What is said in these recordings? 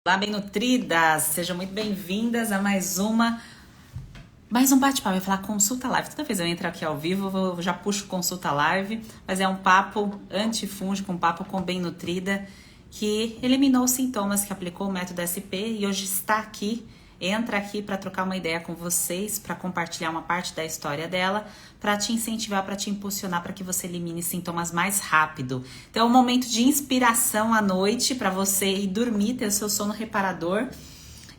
Olá, bem nutridas! Sejam muito bem-vindas a mais um bate-papo. Eu ia falar consulta live. Toda vez eu entro aqui ao vivo, eu já puxo consulta live, mas é um papo antifúngico, um papo com bem nutrida, que eliminou os sintomas, que aplicou o método SP e hoje está aqui. Entra aqui para trocar uma ideia com vocês, para compartilhar uma parte da história dela, para te incentivar, para te impulsionar, para que você elimine sintomas mais rápido. Então é um momento de inspiração à noite para você ir dormir, ter o seu sono reparador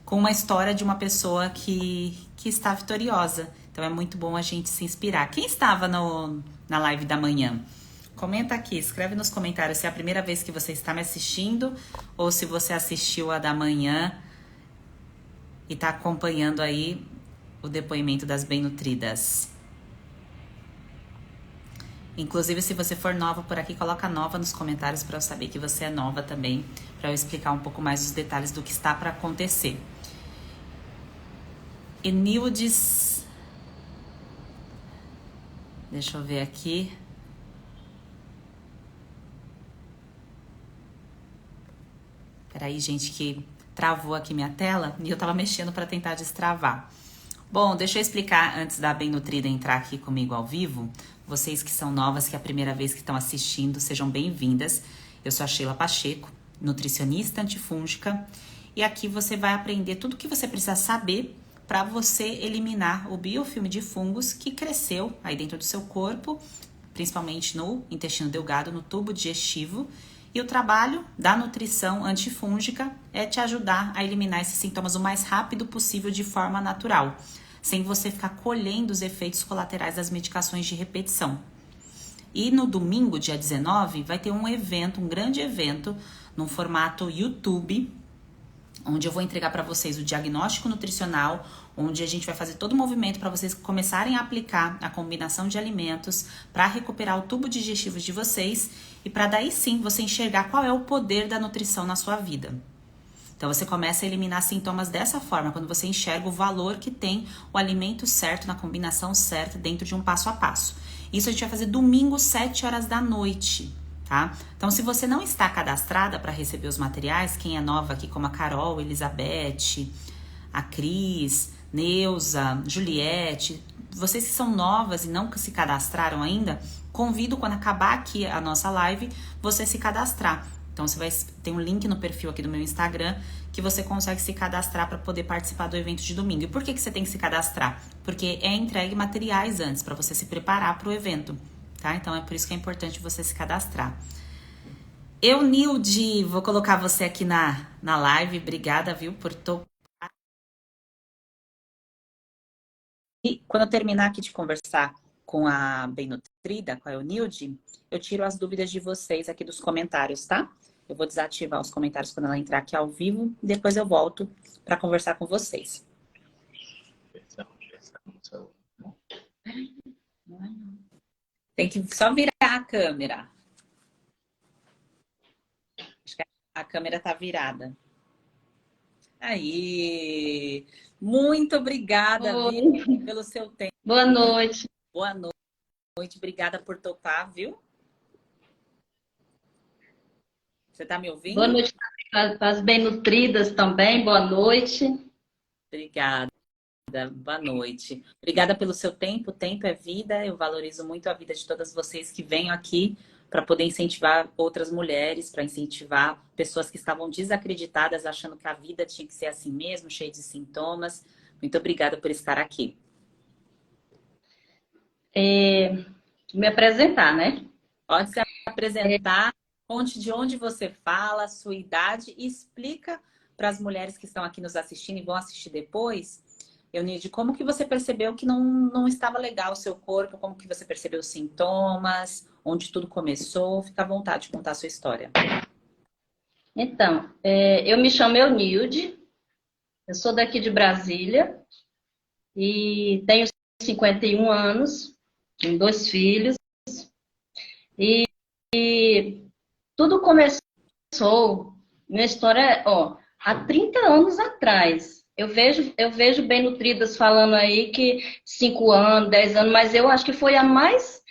com uma história de uma pessoa que está vitoriosa. Então é muito bom a gente se inspirar. Quem estava na live da manhã? Comenta aqui, escreve nos comentários se é a primeira vez que você está me assistindo ou se você assistiu a da manhã e está acompanhando aí o depoimento das bem-nutridas. Inclusive, se você for nova por aqui, coloca nova nos comentários para eu saber que você é nova também, para eu explicar um pouco mais os detalhes do que está para acontecer. Enildes, deixa eu ver aqui. Peraí, gente, que travou aqui minha tela e eu tava mexendo para tentar destravar. Bom, deixa eu explicar antes da Bem Nutrida entrar aqui comigo ao vivo. Vocês que são novas, que é a primeira vez que estão assistindo, sejam bem-vindas. Eu sou a Sheila Pacheco, nutricionista antifúngica, e aqui você vai aprender tudo o que você precisa saber para você eliminar o biofilme de fungos que cresceu aí dentro do seu corpo, principalmente no intestino delgado, no tubo digestivo. E o trabalho da nutrição antifúngica é te ajudar a eliminar esses sintomas o mais rápido possível de forma natural, sem você ficar colhendo os efeitos colaterais das medicações de repetição. E no domingo, dia 19, vai ter um evento, um grande evento, num formato YouTube, onde eu vou entregar para vocês o diagnóstico nutricional, onde a gente vai fazer todo o movimento para vocês começarem a aplicar a combinação de alimentos para recuperar o tubo digestivo de vocês e para daí sim você enxergar qual é o poder da nutrição na sua vida. Então você começa a eliminar sintomas dessa forma, quando você enxerga o valor que tem o alimento certo, na combinação certa, dentro de um passo a passo. Isso a gente vai fazer domingo, 7 horas da noite. Tá? Então, se você não está cadastrada para receber os materiais, quem é nova aqui, como a Carol, Elizabeth, a Cris, Neuza, Juliette, vocês que são novas e não se cadastraram ainda, convido quando acabar aqui a nossa live, você se cadastrar. Então, você vai ter um link no perfil aqui do meu Instagram que você consegue se cadastrar para poder participar do evento de domingo. E por que você tem que se cadastrar? Porque é entregue materiais antes, para você se preparar para o evento. Tá? Então é por isso que é importante você se cadastrar. Nilde, vou colocar você aqui na live. Obrigada, viu, por topar. E quando eu terminar aqui de conversar com a Bem Nutrida, com a Eunilde, eu tiro as dúvidas de vocês aqui dos comentários, tá? Eu vou desativar os comentários quando ela entrar aqui ao vivo e depois eu volto para conversar com vocês. Tem que só virar a câmera. Acho que a câmera tá virada. Aí, muito obrigada, Oi, viu, pelo seu tempo. boa noite. Boa noite, obrigada por topar, viu? Você tá me Boa ouvindo? noite para as bem-nutridas também, boa noite. Obrigada, boa noite. Obrigada pelo seu tempo. O tempo é vida. Eu valorizo muito a vida de todas vocês que venham aqui para poder incentivar outras mulheres, para incentivar pessoas que estavam desacreditadas, achando que a vida tinha que ser assim mesmo, cheia de sintomas. Muito obrigada por estar aqui. Me apresentar, né? Pode se apresentar, conte de onde você fala, sua idade e explica para as mulheres que estão aqui nos assistindo e vão assistir depois, Eunide, como que você percebeu que não estava legal o seu corpo, como que você percebeu os sintomas, onde tudo começou. Fica à vontade de contar a sua história. Então, eu me chamo Eunilde, eu sou daqui de Brasília e tenho 51 anos, tenho 2 filhos e tudo começou, minha história, há 30 anos atrás. Eu vejo bem nutridas falando aí que 5 anos, 10 anos, mas eu acho que foi a mais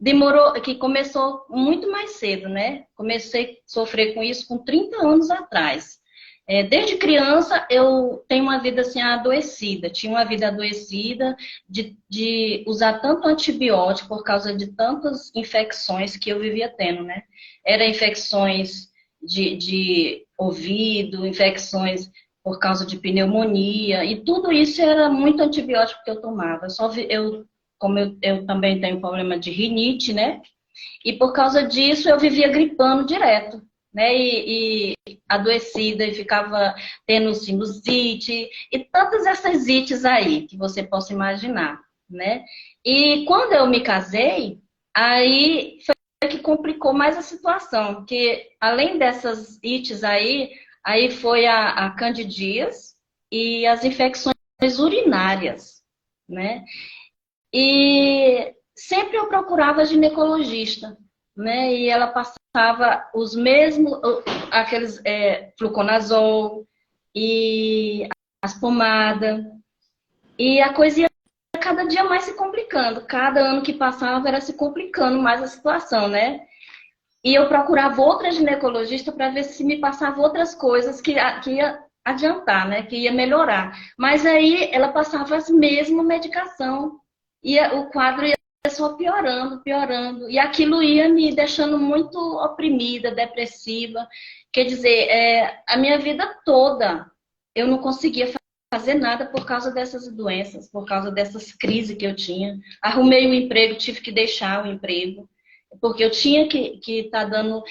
demorou, que começou muito mais cedo, né? Comecei a sofrer com isso com 30 anos atrás. Desde criança eu tenho uma vida assim adoecida, tinha uma vida adoecida de usar tanto antibiótico por causa de tantas infecções que eu vivia tendo, né? Era infecções de ouvido, infecções por causa de pneumonia, e tudo isso era muito antibiótico que eu tomava. Como eu também tenho problema de rinite, né? E por causa disso eu vivia gripando direto, né? E adoecida e ficava tendo sinusite e tantas essas ites aí que você possa imaginar, né? E quando eu me casei, aí foi que complicou mais a situação, porque além dessas ites aí foi a candidíase e as infecções urinárias, né? E sempre eu procurava ginecologista, né? E ela passava os mesmos, aqueles fluconazol e as pomadas. E a coisa ia cada dia mais se complicando. Cada ano que passava era se complicando mais a situação, né? E eu procurava outra ginecologista para ver se me passava outras coisas que ia adiantar, né? Que ia melhorar. Mas aí ela passava as mesmas medicação e o quadro ia só piorando, piorando. E aquilo ia me deixando muito oprimida, depressiva. Quer dizer, a minha vida toda eu não conseguia fazer nada por causa dessas doenças, por causa dessas crises que eu tinha. Arrumei um emprego, tive que deixar o emprego porque eu tinha que estar dando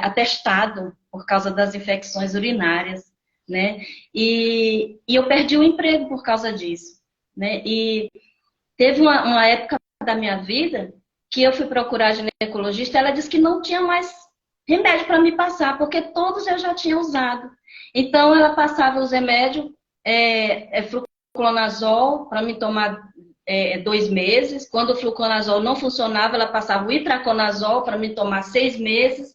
atestado por causa das infecções urinárias, né? E eu perdi o emprego por causa disso, né? E teve uma época da minha vida que eu fui procurar a ginecologista, ela disse que não tinha mais remédio para me passar, porque todos eu já tinha usado. Então, ela passava os remédios, fluconazol, para me tomar 2 meses. Quando o fluconazol não funcionava, ela passava o itraconazol para me tomar 6 meses.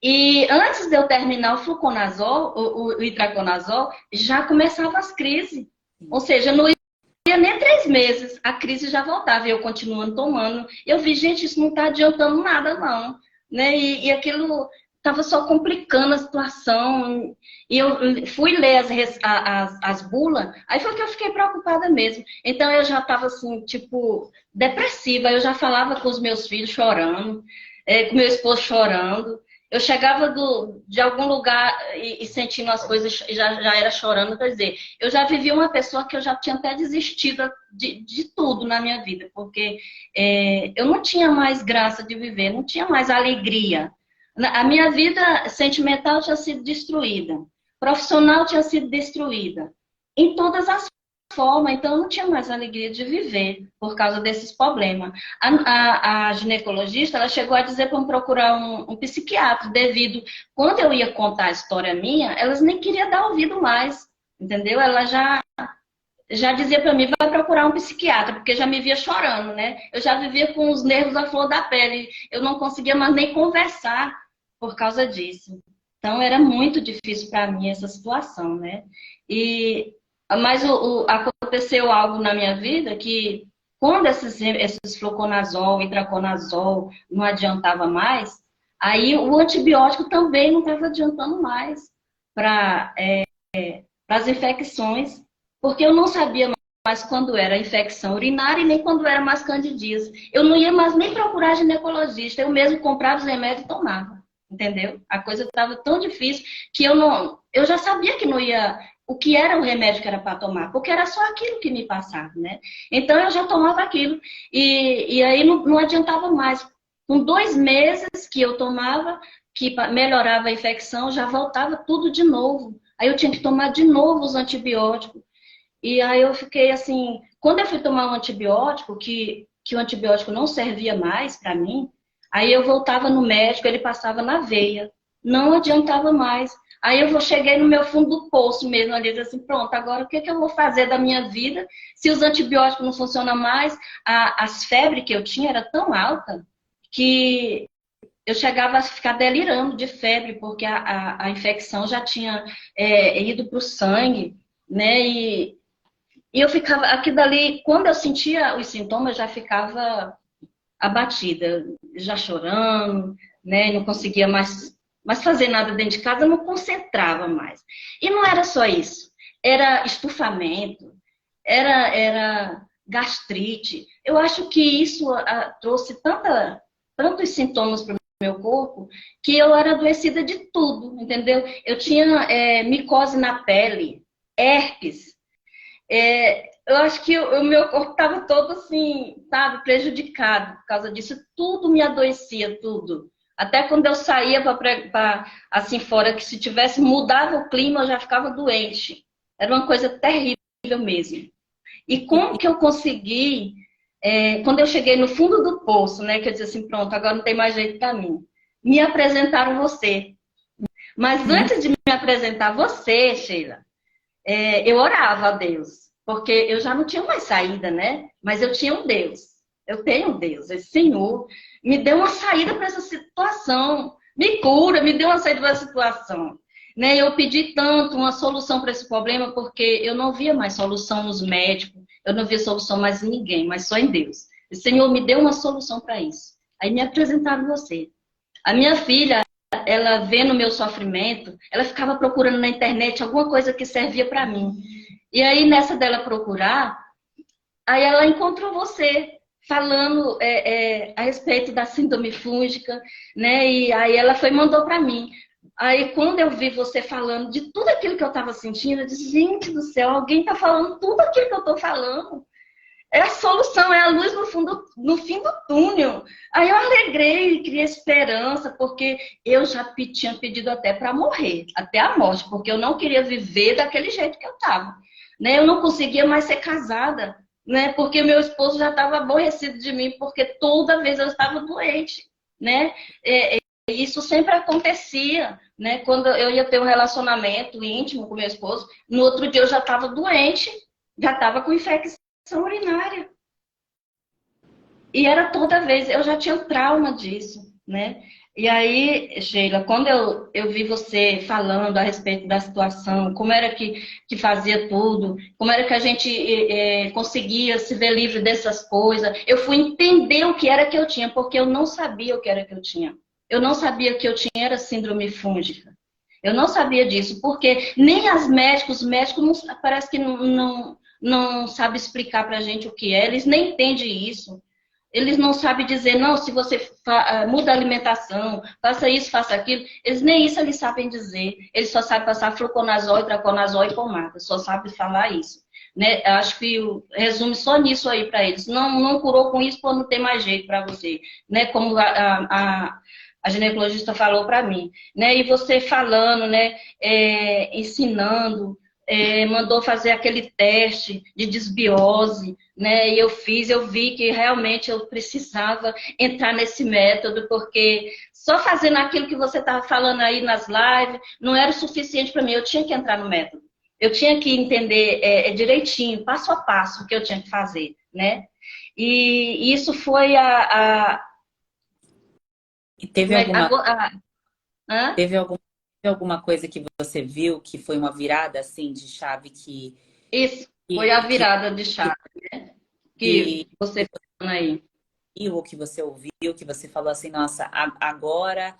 E antes de eu terminar o fluconazol, o itraconazol, já começava as crises. Ou seja, não ia nem 3 meses, a crise já voltava e eu continuando tomando. Eu vi, gente, isso não está adiantando nada, não. Né? E aquilo estava só complicando a situação. E eu fui ler as bulas, aí foi que eu fiquei preocupada mesmo. Então eu já estava assim, tipo, depressiva. Eu já falava com os meus filhos chorando, com meu esposo chorando. Eu chegava de algum lugar e sentindo as coisas, já era chorando. Quer dizer, eu já vivi uma pessoa que eu já tinha até desistido de tudo na minha vida, porque eu não tinha mais graça de viver, não tinha mais alegria. A minha vida sentimental tinha sido destruída, profissional tinha sido destruída, em todas as formas, então eu não tinha mais alegria de viver por causa desses problemas. A ginecologista, ela chegou a dizer para eu procurar um psiquiatra, devido, quando eu ia contar a história minha, elas nem queriam dar ouvido mais, entendeu? Ela já dizia para mim, vai procurar um psiquiatra, porque já me via chorando, né? Eu já vivia com os nervos à flor da pele, eu não conseguia mais nem conversar por causa disso. Então, era muito difícil para mim essa situação, né? Mas aconteceu algo na minha vida que, quando esses fluconazol, itraconazol não adiantava mais, aí o antibiótico também não estava adiantando mais para as infecções, porque eu não sabia mais quando era infecção urinária e nem quando era mais candidíase. Eu não ia mais nem procurar ginecologista, eu mesmo comprava os remédios e tomava, entendeu? A coisa estava tão difícil que eu já sabia que não ia, o que era o remédio que era para tomar, porque era só aquilo que me passava, né? Então eu já tomava aquilo e aí não adiantava mais. Com 2 meses que eu tomava, que melhorava a infecção, já voltava tudo de novo. Aí eu tinha que tomar de novo os antibióticos. E aí eu fiquei assim, quando eu fui tomar um antibiótico, que o antibiótico não servia mais para mim, aí eu voltava no médico, ele passava na veia. Não adiantava mais. Aí eu cheguei no meu fundo do poço mesmo, ali, assim, pronto, agora o que eu vou fazer da minha vida se os antibióticos não funcionam mais? As febres que eu tinha era tão alta que eu chegava a ficar delirando de febre, porque a infecção já tinha ido para o sangue, né? E eu ficava, aqui dali, quando eu sentia os sintomas, eu já ficava abatida, já chorando, né? Não conseguia mais Mas fazer nada dentro de casa eu não concentrava mais. E não era só isso. Era estufamento, era gastrite. Eu acho que isso trouxe tantos sintomas para o meu corpo que eu era adoecida de tudo, entendeu? Eu tinha micose na pele, herpes. Eu acho que o meu corpo estava todo assim, sabe, prejudicado por causa disso. Tudo me adoecia, tudo. Até quando eu saía para assim fora, que se tivesse mudava o clima, eu já ficava doente. Era uma coisa terrível mesmo. E como que eu consegui, quando eu cheguei no fundo do poço, né, que eu disse assim, pronto, agora não tem mais jeito para mim. Me apresentaram você. Mas antes de me apresentar você, Sheila, eu orava a Deus, porque eu já não tinha mais saída, né? Mas eu tinha um Deus. Eu tenho um Deus. Esse Senhor me deu uma saída para essa situação. Me cura, me deu uma saída para essa situação. Né? Eu pedi tanto uma solução para esse problema, porque eu não via mais solução nos médicos, eu não via solução mais em ninguém, mas só em Deus. O Senhor me deu uma solução para isso. Aí me apresentaram você. A minha filha, ela vendo o meu sofrimento, ela ficava procurando na internet alguma coisa que servia para mim. E aí, nessa dela procurar, aí ela encontrou você, falando a respeito da síndrome fúngica, né? E aí ela mandou para mim. Aí, quando eu vi você falando de tudo aquilo que eu estava sentindo, eu disse, gente do céu, alguém está falando tudo aquilo que eu estou falando. É a solução, é a luz no fim do túnel. Aí eu alegrei, criei esperança, porque eu já tinha pedido até para morrer, até a morte, porque eu não queria viver daquele jeito que eu estava. Né? Eu não conseguia mais ser casada, né? Porque meu esposo já estava aborrecido de mim, porque toda vez eu estava doente. Né? Isso sempre acontecia, né? Quando eu ia ter um relacionamento íntimo com meu esposo, no outro dia eu já estava doente, já estava com infecção urinária. E era toda vez, eu já tinha trauma disso, né? E aí, Sheila, quando eu vi você falando a respeito da situação, como era que fazia tudo, como era que a gente conseguia se ver livre dessas coisas, eu fui entender o que era que eu tinha, porque eu não sabia o que era que eu tinha. Eu não sabia que eu tinha era síndrome fúngica. Eu não sabia disso, porque nem os médicos não, parece que não sabe explicar pra gente o que é, eles nem entendem isso. Eles não sabem dizer, não, se você muda a alimentação, faça isso, faça aquilo. Eles nem isso eles sabem dizer. Eles só sabem passar fluconazol, itraconazol e pomada. Só sabem falar isso. Né? Acho que resume só nisso aí para eles. Não curou com isso, pô, não tem mais jeito para você. Né? Como a ginecologista falou para mim. Né? E você falando, né? Ensinando, mandou fazer aquele teste de desbiose, né? E eu fiz, eu vi que realmente eu precisava entrar nesse método, porque só fazendo aquilo que você estava falando aí nas lives não era o suficiente para mim, eu tinha que entrar no método. Eu tinha que entender direitinho, passo a passo, o que eu tinha que fazer, né? E isso foi E teve alguma coisa que você viu que foi uma virada assim de chave Isso, foi a virada de chave, né? Que você falando aí. Ou que você ouviu, que você falou assim, nossa, agora...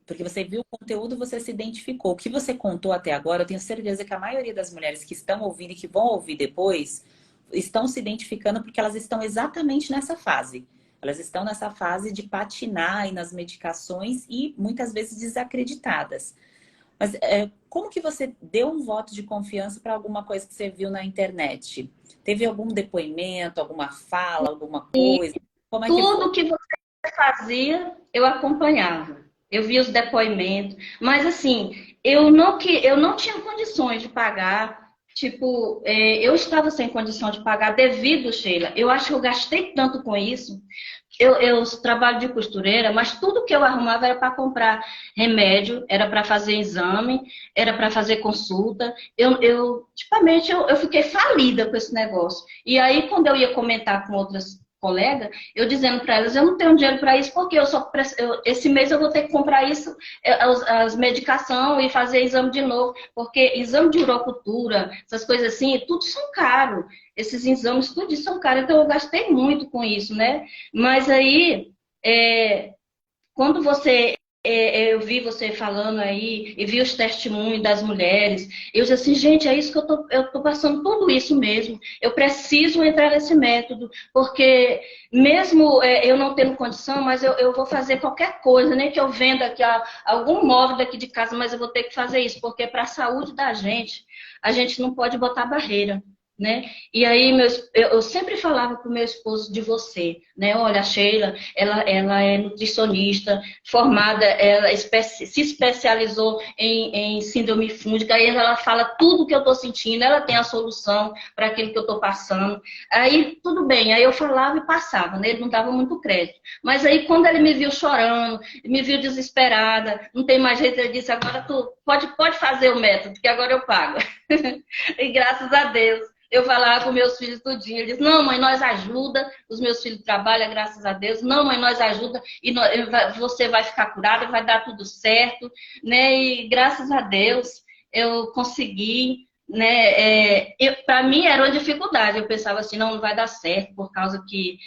porque você viu o conteúdo, você se identificou. O que você contou até agora, eu tenho certeza que a maioria das mulheres que estão ouvindo e que vão ouvir depois, estão se identificando porque elas estão exatamente nessa fase. Elas estão nessa fase de patinar aí nas medicações e muitas vezes desacreditadas. Mas como que você deu um voto de confiança para alguma coisa que você viu na internet? Teve algum depoimento, alguma fala, alguma coisa? Como é que foi? Tudo que você fazia, eu acompanhava. Eu via os depoimentos. Mas, assim, eu não tinha condições de pagar. Tipo, eu estava sem condição de pagar devido, Sheila. Eu acho que eu gastei tanto com isso. Eu trabalho de costureira, mas tudo que eu arrumava era para comprar remédio, era para fazer exame, era para fazer consulta. Tipicamente, eu fiquei falida com esse negócio. E aí, quando eu ia comentar com outras colegas, eu dizendo para elas, eu não tenho dinheiro para isso, porque esse mês eu vou ter que comprar isso, as medicações e fazer exame de novo, porque exame de urocultura, essas coisas assim, tudo são caros. Esses exames, tudo são caros, então eu gastei muito com isso, né? Mas aí, quando você eu vi você falando aí e vi os testemunhos das mulheres. Eu disse assim, gente, é isso que eu tô passando tudo isso mesmo. Eu preciso entrar nesse método, porque mesmo eu não tendo condição, mas eu vou fazer qualquer coisa, nem que eu venda aqui algum móvel daqui de casa, mas eu vou ter que fazer isso, porque para a saúde da gente, a gente não pode botar barreira. Né? E aí eu sempre falava para o meu esposo de você, né? Olha, a Sheila, ela é nutricionista, formada, ela se especializou em síndrome fúngica, aí ela fala tudo que eu estou sentindo, ela tem a solução para aquilo que eu estou passando. Aí tudo bem, aí eu falava e passava, né? Ele não dava muito crédito. Mas aí quando ele me viu chorando, me viu desesperada, não tem mais jeito, ele disse, agora tu pode fazer o método, que agora eu pago. E graças a Deus. Eu falava com meus filhos tudinho. Eles, não, mãe, nós ajuda. Os meus filhos trabalham, graças a Deus. Não, mãe, nós ajuda e você vai ficar curada, vai dar tudo certo, né? E graças a Deus eu consegui, né? Para mim era uma dificuldade. Eu pensava assim, não vai dar certo por causa que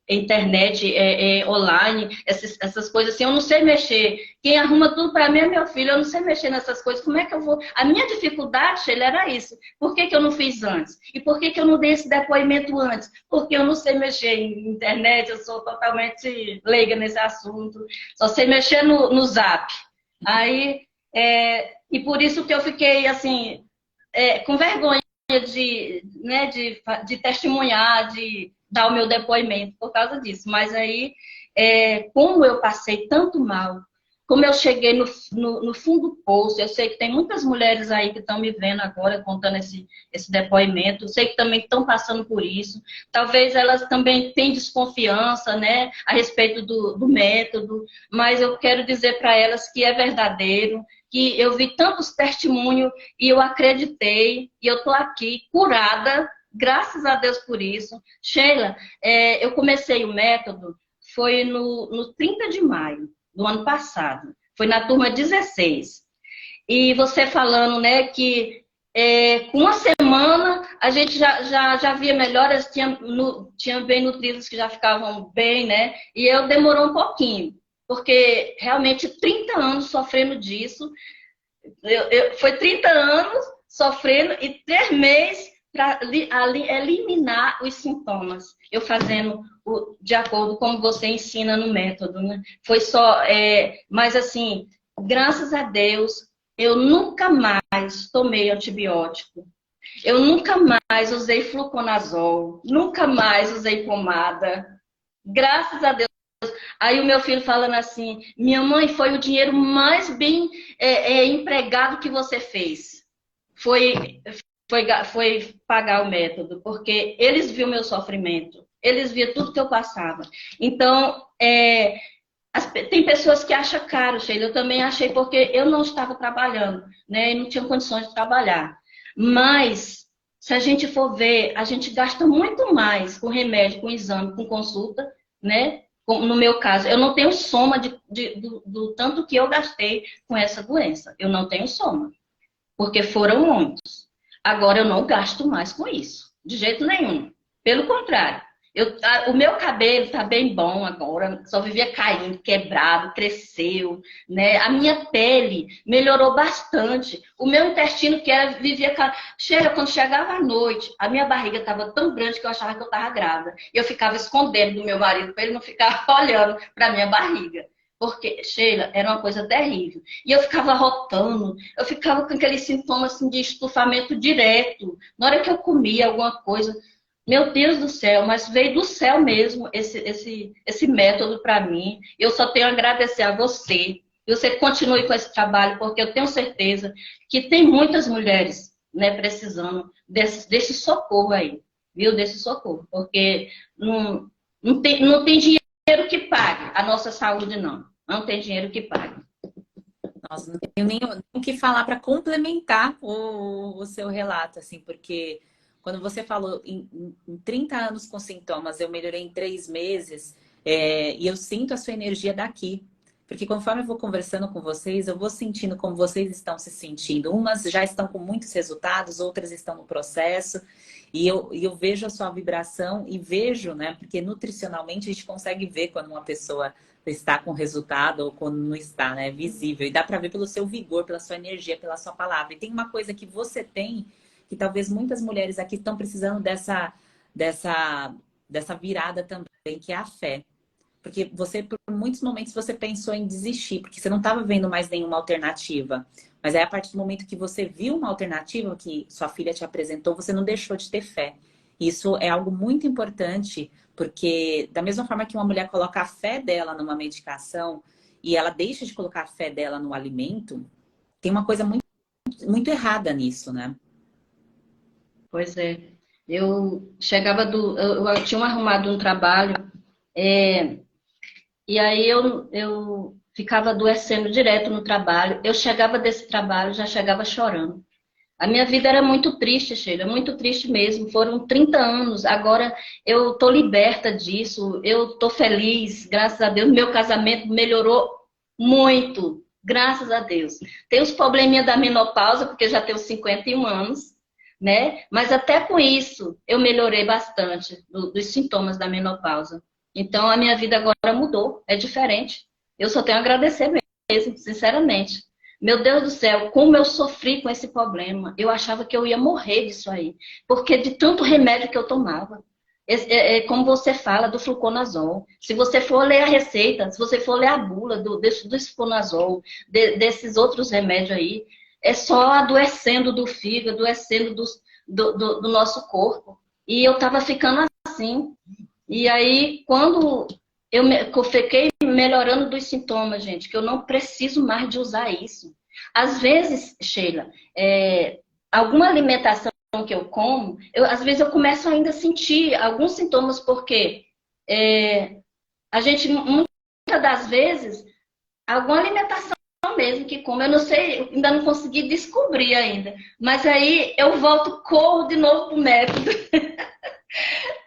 internet, online, essas coisas assim, eu não sei mexer. Quem arruma tudo para mim é meu filho, eu não sei mexer nessas coisas. Como é que eu vou? A minha dificuldade, Sheila, era isso. Por que eu não fiz antes? E por que eu não dei esse depoimento antes? Porque eu não sei mexer em internet, eu sou totalmente leiga nesse assunto. Só sei mexer no Zap. Aí, e por isso que eu fiquei, assim, com vergonha né, de testemunhar, de dar o meu depoimento por causa disso. Mas aí, como eu passei tanto mal, como eu cheguei no fundo do poço, eu sei que tem muitas mulheres aí que estão me vendo agora, contando esse depoimento, eu sei que também estão passando por isso. Talvez elas também tenham desconfiança, né, a respeito do método, mas eu quero dizer para elas que é verdadeiro, que eu vi tantos testemunhos e eu acreditei, e eu estou aqui curada, graças a Deus por isso. Sheila, eu comecei o método, foi no 30 de maio do ano passado, foi na turma 16. E você falando, né, que com uma semana a gente já via melhoras, tinha bem nutridas que já ficavam bem, né, e eu demorou um pouquinho, porque realmente 30 anos sofrendo disso, foi 30 anos sofrendo e 3 meses para eliminar os sintomas. Eu fazendo de acordo com como você ensina no método, né? Foi só, mas assim, graças a Deus, eu nunca mais tomei antibiótico. Eu nunca mais usei fluconazol, nunca mais usei pomada. Graças a Deus. Aí o meu filho falando assim, minha mãe, foi o dinheiro mais bem empregado que você fez. Foi pagar o método, porque eles viam meu sofrimento, eles viam tudo que eu passava. Então, tem pessoas que acham caro, Sheila, eu também achei, porque eu não estava trabalhando, né, e não tinha condições de trabalhar. Mas, se a gente for ver, a gente gasta muito mais com remédio, com exame, com consulta, né? No meu caso, eu não tenho soma do tanto que eu gastei com essa doença. Eu não tenho soma, porque foram muitos. Agora eu não gasto mais com isso, de jeito nenhum. Pelo contrário, o meu cabelo está bem bom agora, só vivia caindo, quebrado, cresceu, né? A minha pele melhorou bastante. O meu intestino vivia... Quando chegava à noite, a minha barriga estava tão grande que eu achava que eu estava grávida. E eu ficava escondendo do meu marido para ele não ficar olhando para a minha barriga. Porque, Sheila, era uma coisa terrível. E eu ficava rotando, eu ficava com aqueles sintomas assim, de estufamento direto. Na hora que eu comia alguma coisa, meu Deus do céu, mas veio do céu mesmo esse método para mim. Eu só tenho a agradecer a você. E você continue com esse trabalho, porque eu tenho certeza que tem muitas mulheres, né, precisando desse socorro aí, viu? Desse socorro. Porque não tem dinheiro que pague a nossa saúde, não. Não tem dinheiro que pague. Nossa, não tenho nem o que falar para complementar o seu relato, assim, porque quando você falou em 30 anos com sintomas, eu melhorei em 3 meses, e eu sinto a sua energia daqui. Porque conforme eu vou conversando com vocês, eu vou sentindo como vocês estão se sentindo. Umas já estão com muitos resultados, outras estão no processo. E eu vejo a sua vibração e vejo, né? Porque nutricionalmente a gente consegue ver quando uma pessoa está com resultado ou quando não está, né? É visível. E dá para ver pelo seu vigor, pela sua energia, pela sua palavra. E tem uma coisa que você tem, que talvez muitas mulheres aqui estão precisando dessa, dessa virada também, que é a fé. Porque você, por muitos momentos, você pensou em desistir, porque você não estava vendo mais nenhuma alternativa. Mas aí, a partir do momento que você viu uma alternativa que sua filha te apresentou, você não deixou de ter fé. Isso é algo muito importante, porque da mesma forma que uma mulher coloca a fé dela numa medicação e ela deixa de colocar a fé dela no alimento, tem uma coisa muito errada nisso, né? Pois é. Eu chegava eu tinha arrumado um trabalho, é, e aí eu ficava adoecendo direto no trabalho. Eu chegava desse trabalho, já chegava chorando. A minha vida era muito triste, Sheila, muito triste mesmo. Foram 30 anos, agora eu tô liberta disso, eu tô feliz, graças a Deus. Meu casamento melhorou muito, graças a Deus. Tem os probleminha da menopausa, porque já tenho 51 anos, né? Mas até com isso eu melhorei bastante dos sintomas da menopausa. Então a minha vida agora mudou, é diferente. Eu só tenho a agradecer mesmo, sinceramente. Meu Deus do céu, como eu sofri com esse problema. Eu achava que eu ia morrer disso aí, porque de tanto remédio que eu tomava. Como você fala do fluconazol. Se você for ler a receita, se você for ler a bula do fluconazol, desses outros remédios aí, é só adoecendo do fígado, adoecendo do nosso corpo. E eu tava ficando assim. E aí, quando eu fiquei melhorando dos sintomas, gente, que eu não preciso mais de usar isso. Às vezes, Sheila, alguma alimentação que eu como, às vezes eu começo ainda a sentir alguns sintomas, porque a gente, muitas das vezes, alguma alimentação mesmo que como, eu não sei, eu ainda não consegui descobrir ainda. Mas aí eu volto, corro de novo pro método.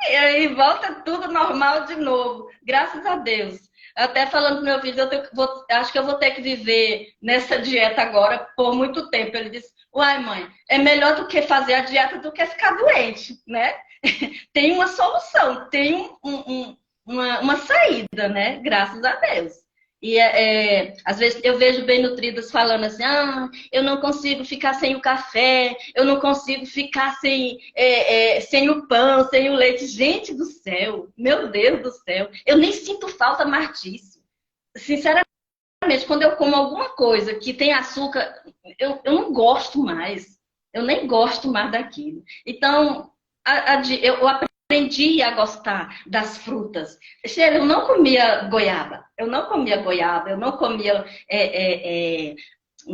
E aí volta tudo normal de novo, graças a Deus. Até falando pro meu filho, acho que eu vou ter que viver nessa dieta agora por muito tempo. Ele disse, uai mãe, é melhor do que fazer a dieta do que ficar doente, né? Tem uma solução, tem uma saída, né? Graças a Deus. E às vezes eu vejo bem nutridas falando assim, eu não consigo ficar sem o café, eu não consigo ficar sem o pão, sem o leite. Gente do céu, meu Deus do céu, eu nem sinto falta mais disso. Sinceramente, quando eu como alguma coisa que tem açúcar, eu não gosto mais. Eu nem gosto mais daquilo. Então, eu aprendi a gostar das frutas. Eu não comia goiaba, eu não comia goiaba, eu não comia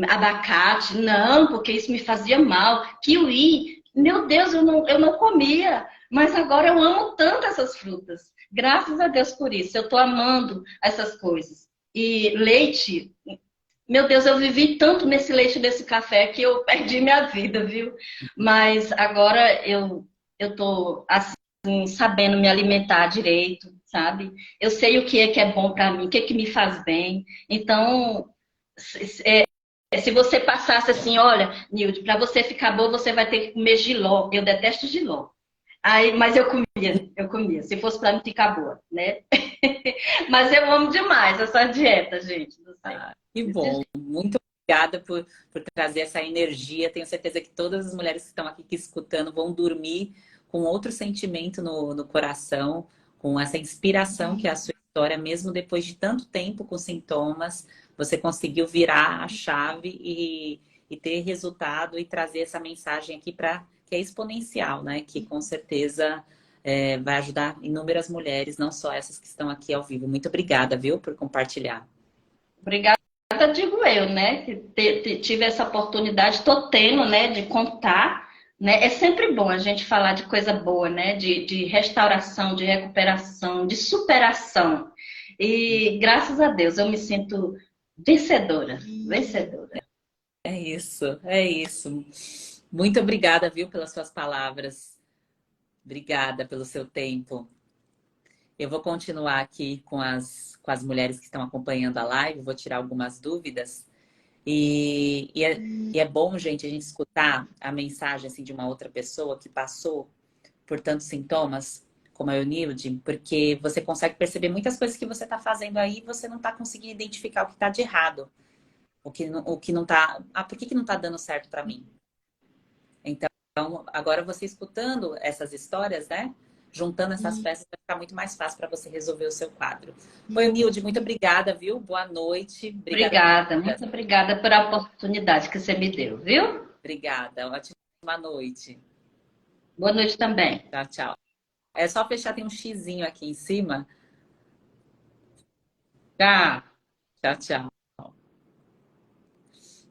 abacate, não, porque isso me fazia mal. Kiwi, meu Deus, eu não comia. Mas agora eu amo tanto essas frutas. Graças a Deus por isso. Eu estou amando essas coisas. E leite, meu Deus, eu vivi tanto nesse leite, nesse café, que eu perdi minha vida, viu? Mas agora eu tô assim, sabendo me alimentar direito, sabe? Eu sei o que é bom para mim, o que é que me faz bem. Então, se você passasse assim, olha, Nilde, para você ficar boa, você vai ter que comer jiló. Eu detesto jiló. Aí, mas eu comia. Se fosse para me ficar boa, né? Mas eu amo demais essa dieta, gente. Não sei. Que bom. Muito obrigada por trazer essa energia. Tenho certeza que todas as mulheres que estão aqui escutando vão dormir com outro sentimento no coração, com essa inspiração que é a sua história, mesmo depois de tanto tempo com sintomas, você conseguiu virar a chave e ter resultado e trazer essa mensagem aqui para que é exponencial, né? Que com certeza vai ajudar inúmeras mulheres, não só essas que estão aqui ao vivo. Muito obrigada, viu, por compartilhar. Obrigada, digo eu, né? Que tive essa oportunidade, estou tendo, né, de contar. Né? É sempre bom a gente falar de coisa boa, né? De restauração, de recuperação, de superação. E graças a Deus eu me sinto vencedora, vencedora. É isso, é isso. Muito obrigada, viu, pelas suas palavras. Obrigada pelo seu tempo. Eu vou continuar aqui com as mulheres que estão acompanhando a live, vou tirar algumas dúvidas. E é bom, gente, a gente escutar a mensagem assim, de uma outra pessoa que passou por tantos sintomas como a Eunilde, porque você consegue perceber muitas coisas que você está fazendo aí e você não está conseguindo identificar o que está de errado. O que não tá. Ah, por que, que não está dando certo para mim? Então, agora você escutando essas histórias, né? Juntando essas peças, vai ficar muito mais fácil para você resolver o seu quadro. Oi, Nilde, muito obrigada, viu? Boa noite. Obrigada. Obrigada, muito obrigada pela oportunidade que você me deu, viu? Obrigada. Ótima noite. Boa noite também. Tchau, tchau. É só fechar, tem um xizinho aqui em cima. Tchau. Tchau, tchau.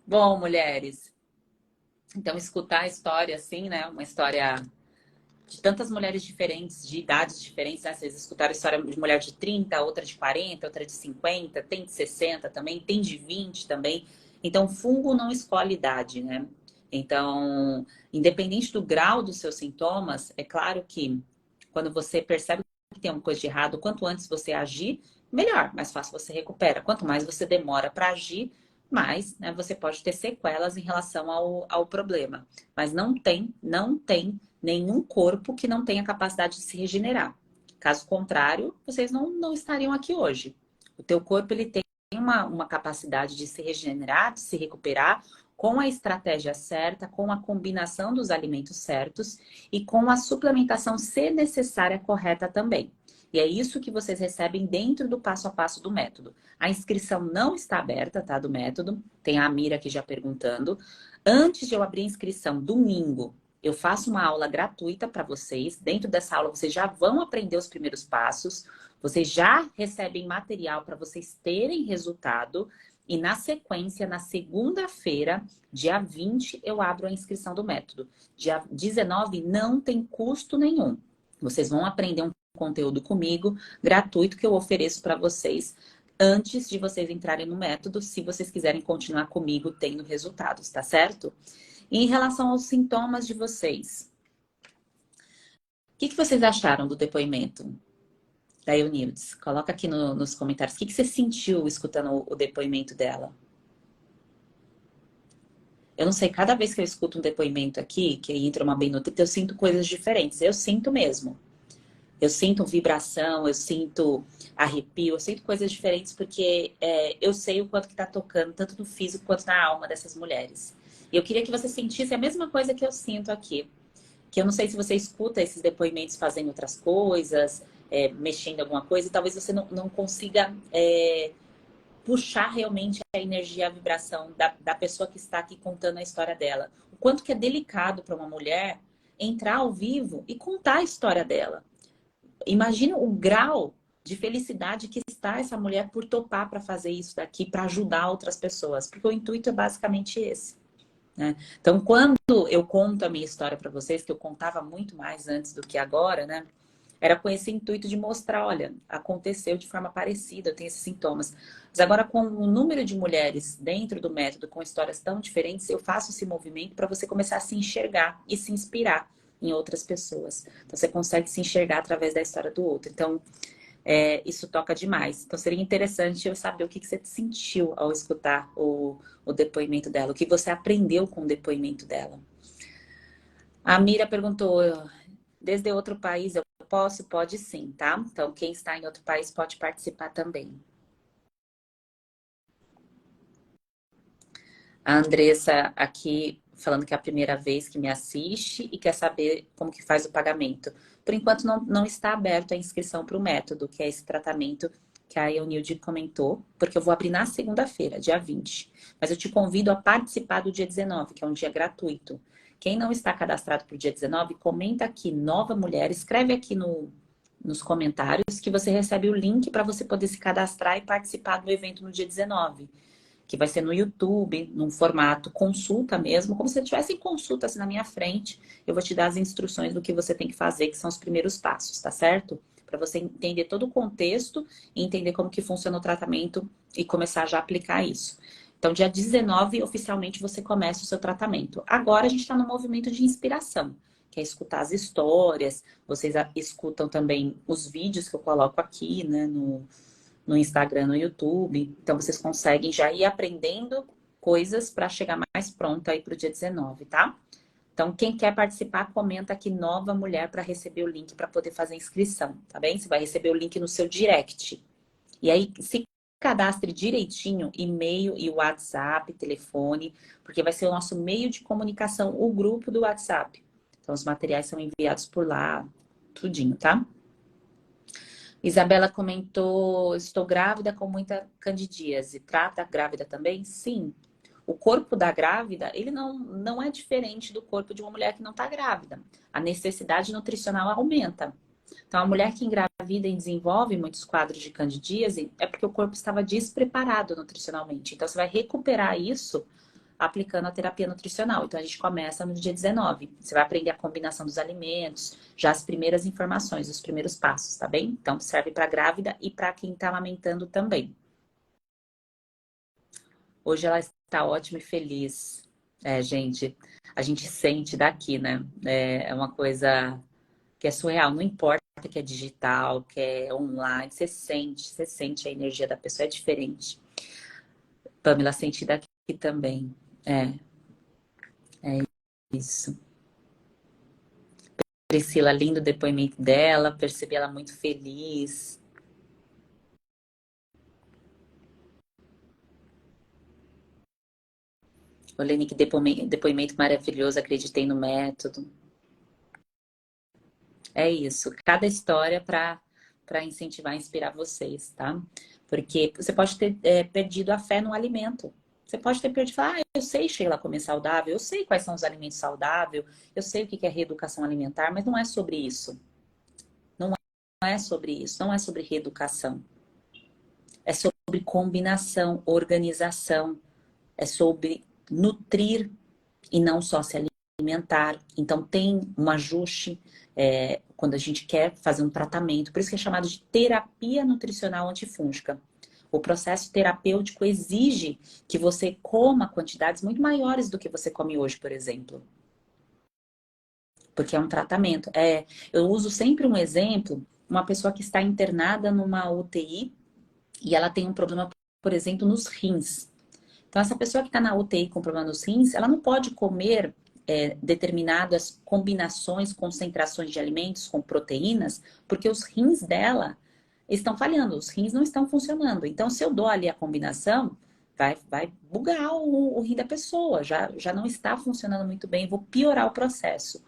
Bom, mulheres, então escutar a história assim, né? Uma história de tantas mulheres diferentes, de idades diferentes, né? Vocês escutaram a história de mulher de 30, outra de 40, outra de 50, tem de 60 também, tem de 20 também. Então, fungo não escolhe idade, né? Então, independente do grau dos seus sintomas, é claro que quando você percebe que tem uma coisa de errado, quanto antes você agir, melhor, mais fácil você recupera. Quanto mais você demora para agir, mais, né, você pode ter sequelas em relação ao problema. Mas não tem nenhum corpo que não tenha capacidade de se regenerar. Caso contrário, vocês não estariam aqui hoje. O teu corpo ele tem uma capacidade de se regenerar, de se recuperar com a estratégia certa, com a combinação dos alimentos certos e com a suplementação, se necessária, correta também. E é isso que vocês recebem dentro do passo a passo do método. A inscrição não está aberta, tá? Do método. Tem a Amira aqui já perguntando. Antes de eu abrir a inscrição, domingo, eu faço uma aula gratuita para vocês. Dentro dessa aula, vocês já vão aprender os primeiros passos. Vocês já recebem material para vocês terem resultado. E na sequência, na segunda-feira, dia 20, eu abro a inscrição do método. Dia 19 não tem custo nenhum. Vocês vão aprender um conteúdo comigo, gratuito, que eu ofereço para vocês antes de vocês entrarem no método, se vocês quiserem continuar comigo tendo resultados, tá certo? E em relação aos sintomas de vocês, o que vocês acharam do depoimento da Eunildes? Coloca aqui nos comentários. O que você sentiu escutando o depoimento dela? Eu não sei, cada vez que eu escuto um depoimento aqui, que entra uma bem nutrida, eu sinto coisas diferentes. Eu sinto mesmo. Eu sinto vibração, eu sinto arrepio, eu sinto coisas diferentes porque eu sei o quanto que tá tocando, tanto no físico quanto na alma dessas mulheres. E eu queria que você sentisse a mesma coisa que eu sinto aqui. Que eu não sei se você escuta esses depoimentos fazendo outras coisas, mexendo em alguma coisa, e talvez você não consiga puxar realmente a energia, a vibração da pessoa que está aqui contando a história dela. O quanto que é delicado para uma mulher entrar ao vivo e contar a história dela. Imagina o grau de felicidade que está essa mulher por topar para fazer isso daqui, para ajudar outras pessoas. Porque o intuito é basicamente esse. Né? Então, quando eu conto a minha história para vocês, que eu contava muito mais antes do que agora, né? Era com esse intuito de mostrar, olha, aconteceu de forma parecida, eu tenho esses sintomas. Mas agora, com o número de mulheres dentro do método, com histórias tão diferentes, eu faço esse movimento para você começar a se enxergar e se inspirar em outras pessoas. Então, você consegue se enxergar através da história do outro. Então, isso toca demais. Então, seria interessante eu saber o que você sentiu ao escutar o depoimento dela, o que você aprendeu com o depoimento dela. A Mira perguntou, desde outro país eu posso? Pode sim, tá? Então, quem está em outro país pode participar também. A Andressa aqui falando que é a primeira vez que me assiste e quer saber como que faz o pagamento. Por enquanto, não está aberto a inscrição para o método, que é esse tratamento que a Eunilde comentou, porque eu vou abrir na segunda-feira, dia 20. Mas eu te convido a participar do dia 19, que é um dia gratuito. Quem não está cadastrado para o dia 19, comenta aqui, Nova Mulher, escreve aqui nos comentários que você recebe o link para você poder se cadastrar e participar do evento no dia 19. Que vai ser no YouTube, num formato consulta mesmo, como se você estivesse em consulta assim na minha frente. Eu vou te dar as instruções do que você tem que fazer, que são os primeiros passos, tá certo? Para você entender todo o contexto e entender como que funciona o tratamento e começar já a aplicar isso. Então, dia 19, oficialmente, você começa o seu tratamento. Agora, a gente está no movimento de inspiração, que é escutar as histórias. Vocês escutam também os vídeos que eu coloco aqui, né, no Instagram, no YouTube. Então, vocês conseguem já ir aprendendo coisas para chegar mais pronta aí para o dia 19, tá? Então, quem quer participar, comenta aqui nova mulher para receber o link para poder fazer a inscrição, tá bem? Você vai receber o link no seu direct. E aí, se cadastre direitinho, e-mail e WhatsApp, telefone, porque vai ser o nosso meio de comunicação, o grupo do WhatsApp. Então, os materiais são enviados por lá, tudinho, tá? Isabela comentou, estou grávida com muita candidíase. Trata a grávida também? Sim. O corpo da grávida, ele não é diferente do corpo de uma mulher que não está grávida. A necessidade nutricional aumenta. Então, a mulher que engravida e desenvolve muitos quadros de candidíase é porque o corpo estava despreparado nutricionalmente. Então, você vai recuperar isso aplicando a terapia nutricional. Então, a gente começa no dia 19. Você vai aprender a combinação dos alimentos, já as primeiras informações, os primeiros passos, tá bem? Então, serve para grávida e para quem está amamentando também. Hoje ela está ótima e feliz. É, gente, a gente sente daqui, né? É uma coisa que é surreal. Não importa que é digital, que é online, você sente a energia da pessoa, é diferente. Pamela, senti daqui também. É, é isso. Priscila, lindo o depoimento dela, percebi ela muito feliz. Olene, que depoimento maravilhoso, acreditei no método. É isso, cada história para incentivar e inspirar vocês, tá? Porque você pode ter perdido a fé no alimento. Você pode ter perdido e falar, eu sei, Sheila, comer saudável, eu sei quais são os alimentos saudáveis, eu sei o que é reeducação alimentar, mas não é sobre isso. Não é sobre isso, não é sobre reeducação. É sobre combinação, organização, é sobre nutrir e não só se alimentar. Então tem um ajuste quando a gente quer fazer um tratamento. Por isso que é chamado de terapia nutricional antifúngica. O processo terapêutico exige que você coma quantidades muito maiores do que você come hoje, por exemplo. Porque é um tratamento. Eu uso sempre um exemplo, uma pessoa que está internada numa UTI e ela tem um problema, por exemplo, nos rins. Então, essa pessoa que está na UTI com problema nos rins, ela não pode comer determinadas combinações, concentrações de alimentos com proteínas, porque os rins dela estão falhando, os rins não estão funcionando. Então, se eu dou ali a combinação, vai bugar o rim da pessoa, já não está funcionando muito bem, vou piorar o processo.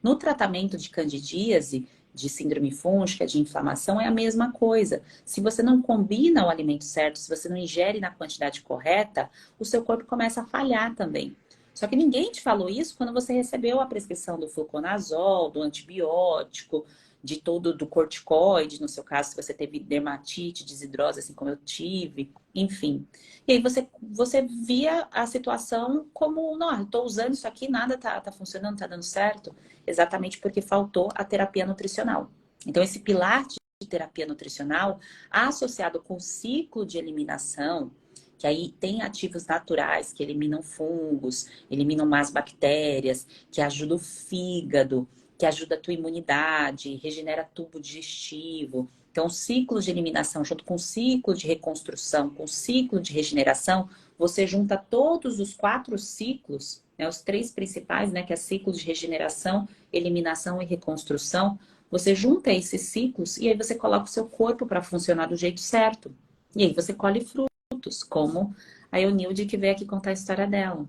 No tratamento de candidíase, de síndrome fúngica, de inflamação, é a mesma coisa. Se você não combina o alimento certo, se você não ingere na quantidade correta, o seu corpo começa a falhar também. Só que ninguém te falou isso quando você recebeu a prescrição do fluconazol, do antibiótico, de todo do corticoide, no seu caso, se você teve dermatite, desidrose, assim como eu tive, enfim. E aí você via a situação como, não, eu tô usando isso aqui, nada tá funcionando, tá dando certo, exatamente porque faltou a terapia nutricional. Então, esse pilar de terapia nutricional, associado com o ciclo de eliminação, que aí tem ativos naturais que eliminam fungos, eliminam más bactérias, que ajudam o fígado, que ajuda a tua imunidade, regenera tubo digestivo. Então, ciclos de eliminação junto com ciclo de reconstrução, com ciclo de regeneração, você junta todos os 4 ciclos, né, os 3 principais, né, que é ciclo de regeneração, eliminação e reconstrução. Você junta esses ciclos e aí você coloca o seu corpo para funcionar do jeito certo. E aí você colhe frutos, como a Eunilde que veio aqui contar a história dela.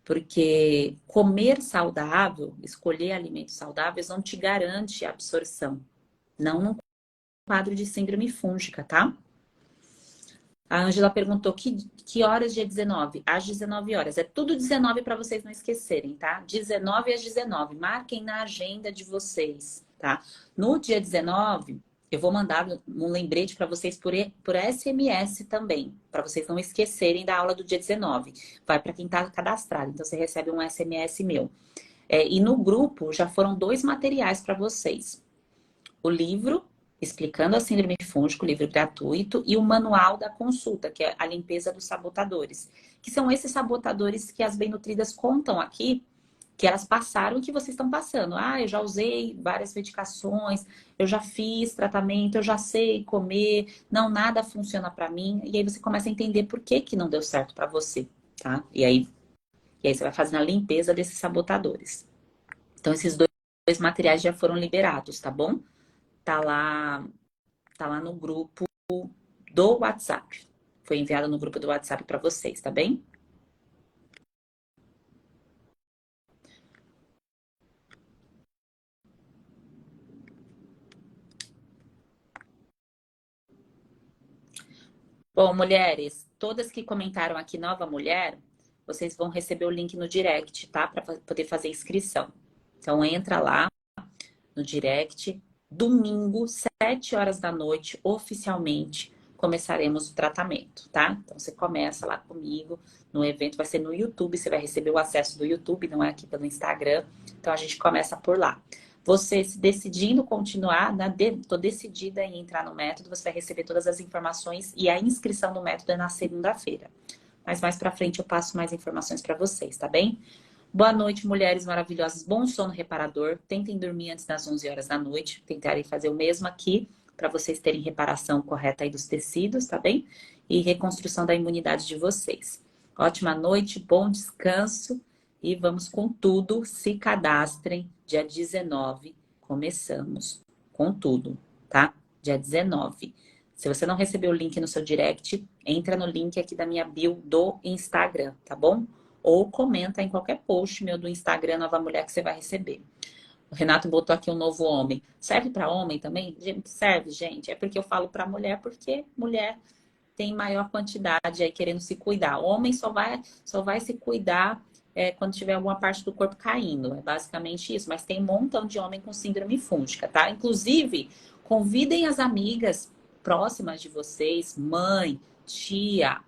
Porque comer saudável, escolher alimentos saudáveis, não te garante a absorção. Não no quadro de síndrome fúngica, tá? A Ângela perguntou que horas dia 19? Às 19 horas. É tudo 19 para vocês não esquecerem, tá? 19 às 19. Marquem na agenda de vocês, tá? No dia 19, eu vou mandar um lembrete para vocês por SMS também, para vocês não esquecerem da aula do dia 19. Vai para quem está cadastrado, então você recebe um SMS meu. E no grupo já foram 2 materiais para vocês. O livro explicando a síndrome fúngica, o livro gratuito, e o manual da consulta, que é a limpeza dos sabotadores. Que são esses sabotadores que as bem-nutridas contam aqui, que elas passaram o que vocês estão passando. Eu já usei várias medicações, eu já fiz tratamento, eu já sei comer, não, nada funciona para mim. E aí você começa a entender por que não deu certo para você, tá? E aí E aí você vai fazendo a limpeza desses sabotadores. Então, esses dois materiais já foram liberados, tá bom? Tá lá, tá lá no grupo do WhatsApp. Foi enviado no grupo do WhatsApp para vocês, tá bem? Bom, mulheres, todas que comentaram aqui Nova Mulher, vocês vão receber o link no direct, tá? Para poder fazer inscrição. Então, entra lá no direct. Domingo, 7 horas da noite, oficialmente, começaremos o tratamento, tá? Então, você começa lá comigo no evento, vai ser no YouTube, você vai receber o acesso do YouTube, não é aqui pelo Instagram. Então, a gente começa por lá. Você se decidindo continuar, tô decidida em entrar no método, você vai receber todas as informações e a inscrição do método é na segunda-feira. Mas mais pra frente eu passo mais informações para vocês, tá bem? Boa noite, mulheres maravilhosas. Bom sono reparador. Tentem dormir antes das 11 horas da noite. Tentarem fazer o mesmo aqui para vocês terem reparação correta aí dos tecidos, tá bem? E reconstrução da imunidade de vocês. Ótima noite, bom descanso e vamos com tudo. Se cadastrem. Dia 19, começamos com tudo, tá? Dia 19. Se você não recebeu o link no seu direct, entra no link aqui da minha bio do Instagram, tá bom? Ou comenta em qualquer post meu do Instagram Nova Mulher que você vai receber. O Renato botou aqui um novo homem. Serve para homem também? Serve, gente. É porque eu falo para mulher, porque mulher tem maior quantidade aí querendo se cuidar. Homem só vai se cuidar quando tiver alguma parte do corpo caindo. É basicamente isso. Mas tem um montão de homem com síndrome fúngica, tá? Inclusive, convidem as amigas próximas de vocês, mãe, tia,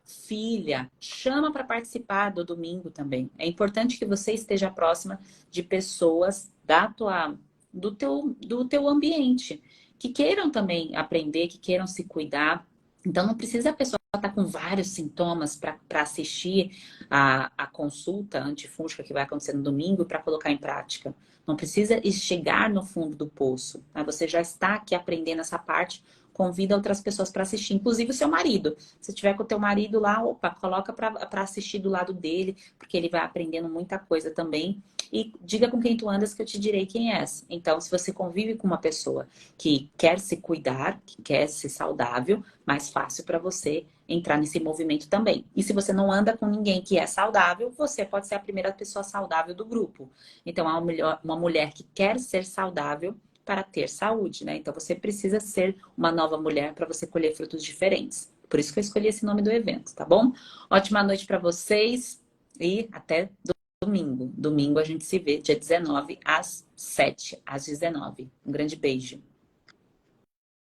filha, chama para participar do domingo também. É importante que você esteja próxima de pessoas do teu ambiente, que queiram também aprender, que queiram se cuidar. Então, não precisa a pessoa estar com vários sintomas para assistir a consulta antifúngica que vai acontecer no domingo para colocar em prática. Não precisa chegar no fundo do poço. Tá? Você já está aqui aprendendo essa parte, convida outras pessoas para assistir, inclusive o seu marido. Se tiver com o teu marido lá, opa, coloca para assistir do lado dele, porque ele vai aprendendo muita coisa também. E diga com quem tu andas que eu te direi quem és. Então, se você convive com uma pessoa que quer se cuidar, que quer ser saudável, mais fácil para você entrar nesse movimento também. E se você não anda com ninguém que é saudável, você pode ser a primeira pessoa saudável do grupo. Então, uma mulher que quer ser saudável para ter saúde, né? Então, você precisa ser uma nova mulher para você colher frutos diferentes. Por isso que eu escolhi esse nome do evento, tá bom? Ótima noite para vocês e até domingo. Domingo a gente se vê dia 19 às 7, às 19. Um grande beijo.